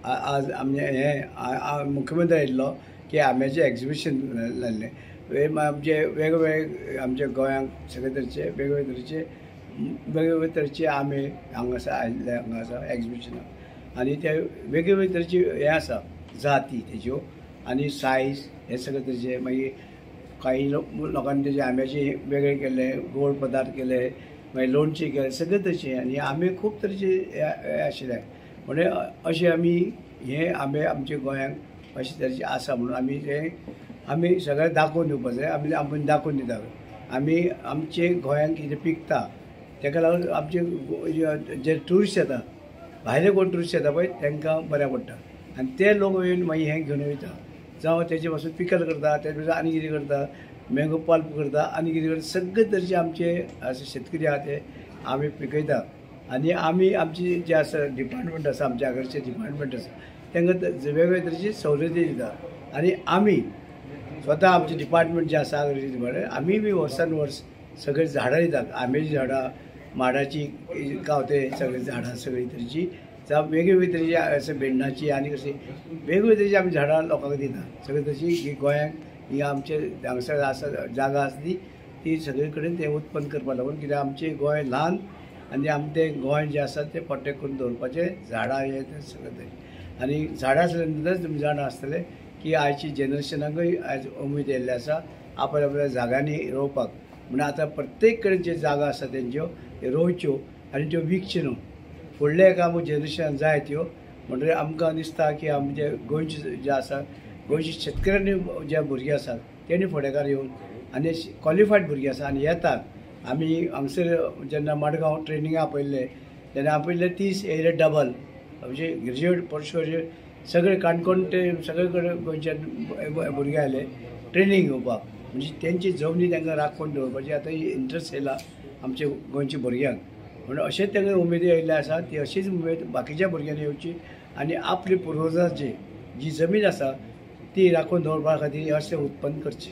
आज आमचे हे मुख्यमंत्री आयिल्लो की आंब्याचें एग्जिबिशन जाल्लें. आमचे वेगवेगळे आमच्या गोंयांक सगळे तरेचे वेगवेगळे तरेचे आंबे हांगासर आयिल्ले हांगा आसा एग्जिबिशनाक. आनी ते वेगवेगळे तरेचे हे आसा जाती तेज्यो आनी सायज हे सगळे तरेचे. मागीर काही लोकांनी तेजे आंब्याचे वेगळे केले, गोड पदार्थ केले, मागीर लोणचें केलें, सगळे तरेचे. आनी आंबे खूब तरेचे हे आशिल्ले. म्हणजे अशें आमी हे आंबे आमच्या गोंयांक अशे तरेचे आसा म्हणून आमी सगळ्यांक दाखोवन दिवपाक जाय. आमी दाखोवन दिता. आमी आमचे गोंयांक कितें पिकता ताका लागून आमचे जे ट्युरिस्ट येता, भायले कोण ट्युरिस्ट येता पळय तांकां बऱ्याक पडटा. आनी ते लोक येवन मागीर हें घेवन वयता. जावं तेजे पासून पिकल करता, तेजे पासून आनी कितें करता, मँगो पल्प करता, आनी कितें करता. सगळे तरेचे आमचे अशे शेतकरी आहा ते आमी पिकयता. आनी आमी आमची जे आसा डिपार्टमेंट आसा, आमच्या आगरचे डिपार्टमेंट आसा तांकां वेगवेगळे तरेची सवलती दिता. आनी आमी स्वता आमचे डिपार्टमेंट जे आसा आगरचे डिपार्टमेंट आमी बी वर्सान वर्स सगळे झाडां दितात. आंब्याची झाडां, माडाची गावते सगळे झाडां सगळी तरेची, जावं वेगवेगळी तरेची अशें भेंडाची आनी कशी वेगवेगळी तरेची आमी झाडां लोकांक दिता. सगळे तशी ही गोंयांक ही आमचे हांगासर आसा जागा आसा ती सगळे कडेन तें उत्पन्न करपा लागून. कित्याक आमचें गोंय ल्हान आनी आमचें गोंय जें आसा तें पोट्टें करून दवरपाचें झाडां हे सगळे तरेचे. आनी झाडां आसल्यानंतरच तुमी जाणा आसतलें की आयची जनरेशनाकूय आयज उमेद येयल्ली आसा आपल्या जाग्यांनी रोवपाक. म्हणून आतां प्रत्येक कडेन जे जागा आसा तेंच्यो रोवच्यो आनी त्यो विकच्यो न्हू. फुडले एक आमकां जनरेशन जाय त्यो. म्हणटकीर आमकां दिसता की आमचे गोंयचे जे आसा गोंयचे शेतकऱ्यांनी जे भुरगे आसात तेणी फुडेकार येवन आनी क्वॉलिफायड भुरगीं आसा आनी येतात. आमी हांगसर जेन्ना मडगांव ट्रेनिंगाक आपयल्ले तेन्ना आपयल्ले 30 एरिया डबल म्हणजे ग्रॅज्युएट पोस्ट ग्रॅज्युएट सगळे काणकोण ते सगळे कडेन गोंयचे भुरगे आयले ट्रेनिंग घेवपाक. म्हणजे तेंची जमनी तांकां राखून दवरपाची आतां इंट्रस्ट येयला आमच्या गोंयच्या भुरग्यांक. म्हणून अशेंच तांकां उमेदी येयल्ले आसा. ती अशीच उमेद बाकीच्या भुरग्यांनी येवची आनी आपली पुर्वजांची जी जमीन आसा ती राखून दवरपा खातीर अशें उत्पन्न करचें.